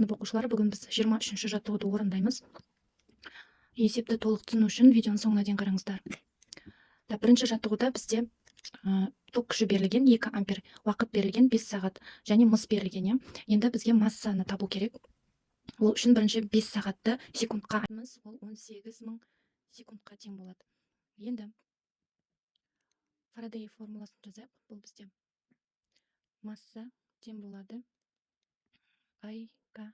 сынып оқушылары, бүгін біз 23-ші жаттығуды орындаймыз. Есепті толық түсіну үшін видеоны соңына дейін қараңыздар. Бірінші жаттығуда бізде ток күші берілген 2 ампер, уақыт берілген 5 сағат және мыс берілген. Енді бізге массаны табу керек. Ол үшін бірінші 5 сағатты секундқа айтамыз, ол 18.000 секундқа тең болады. Енді Фарадей формуласын жазайық. Бұл бізде масса тең болады I-ка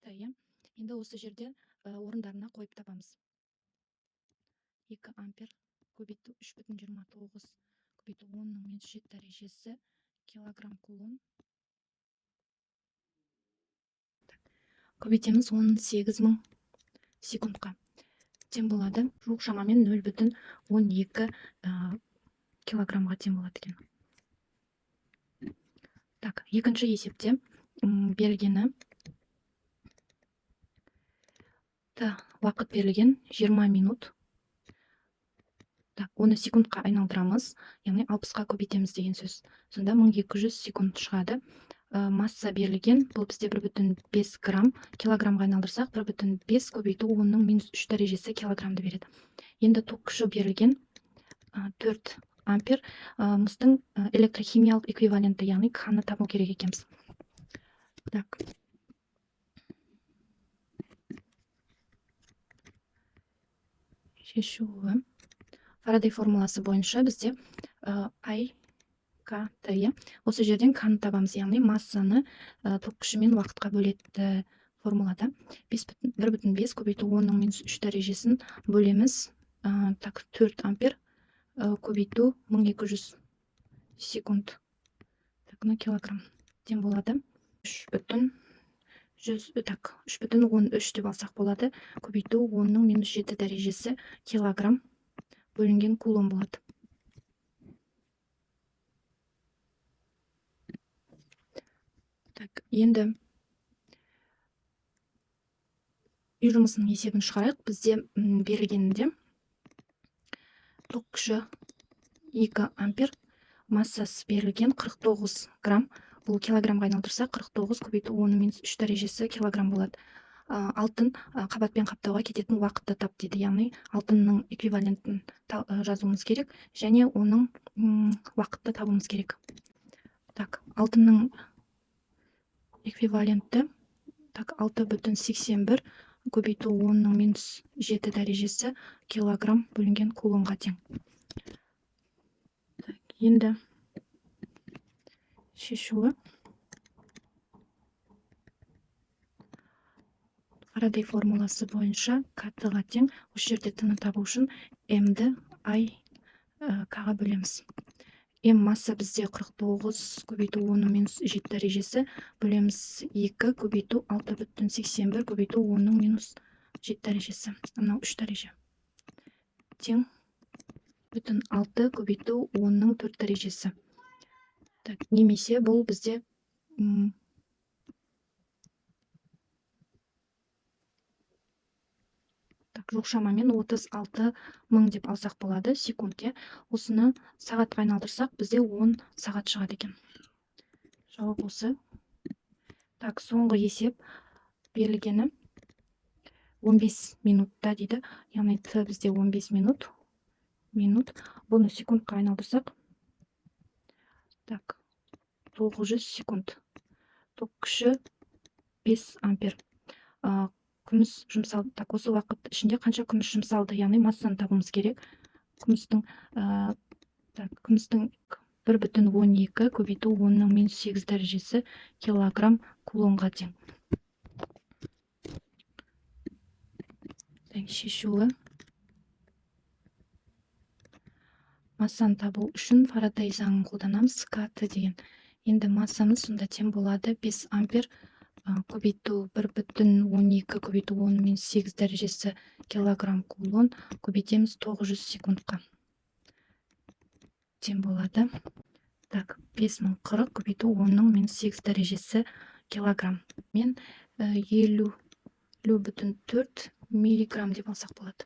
Т. Енді осы жерде орындарына қойып табамыз. 2 ампер көбейту 3,29 көбейту 10-ның -7 дәрежесі килограмм кулон. Көбейтеміз 18.000 секундқа. Тең болады. Жуық шамамен 0,12 килограммға тең болады екен. Екінші есепте берілгені уақыт берілген 20 минут. Оны секундқа айналдырамыз, яғни 60-қа көбейтеміз деген сөз. Сонда 1200 секунд шығады. Масса берілген, бұл бізде 1,5 грамм, килограммға айналдырсақ 1,5 көбейту 10-ның -3 дәрежесі килограммды береді. Енді ток күші берілген 4 ампер, мыстың электрохимиялық эквиваленті, яғни К-ны табу керек екенбіз. Шешуі. Фарадей формуласы бойынша бізде I-ка Т. Осы жерден К-ны табамыз, яғни массаны ток күшімен уақытқа бөледі формулада. 1,5 көбейту 10-ның -3 дәрежесін бөлеміз. 4 ампер көбейту 1200 секунд. Килограмм тең болады. 3,13 деп алсақ болады. Көбейту 10-ның -7 дәрежесі килограмм бөлінген кулон болады. Енді үй жұмысының есебін шығарайық. Бізде берілгенінде ток күші 2 ампер, массасы берілген 49 грамм. Бұл килограммға айналдырсақ 49 көбейту 10-ның -3 дәрежесі килограмм болады. Алтын қабатпен қаптауға кететін уақытты тап дейді, яғни алтынның эквивалентін жазуымыз керек және оның уақытты табуымыз керек. Алтынның эквиваленті 6,81 көбейту 10-ның -7 дәрежесі килограмм бөлінген кулонға тең. Енді шешуі. Фарадей формуласы бойынша К-ға тең. Осы жерде Т-ны табу үшін М-ді I-ка бөлеміз. М масса бізде 49 көбейту 10-ның -7 дәрежесі бөлеміз 2 көбейту 6,81 көбейту 10-ның -7 дәрежесі. Мынау 3 дәреже. Тең 6 көбейту 10-ның 4 дәрежесі. Немесе бұл бізде жуық шамамен 36.000 деп алсақ болады секундте. Осыны сағатқа айналдырсақ, бізде 10 сағат шығады екен. Жауап осы. Соңғы есеп берілгені 15 минутта дейді. Яғни Т бізде 15 минут. Бұны секундқа айналдырсақ 900 секунд. Ток күші 5 ампер. Күміс жұмсалды. Осы уақыт ішінде қанша күміс жұмсалды, яғни массаны табуымыз керек. Күмістің 1,12 көбейту 10-ның -8 дәрежесі килограмм кулонға тең. Шешуі. Массаны табу үшін Фарадей заңын қолданамыз, К-ті деген. Енді массамыз сонда тең болады 5 ампер көбейту 1,12 көбейту 10-ның -8 дәрежесі килограмм кулон көбейтеміз 900 секундқа. Тең болады. 5040 көбейту 10-ның -8 дәрежесі килограмм. Мен 50,4 миллиграмм деп алсақ болады.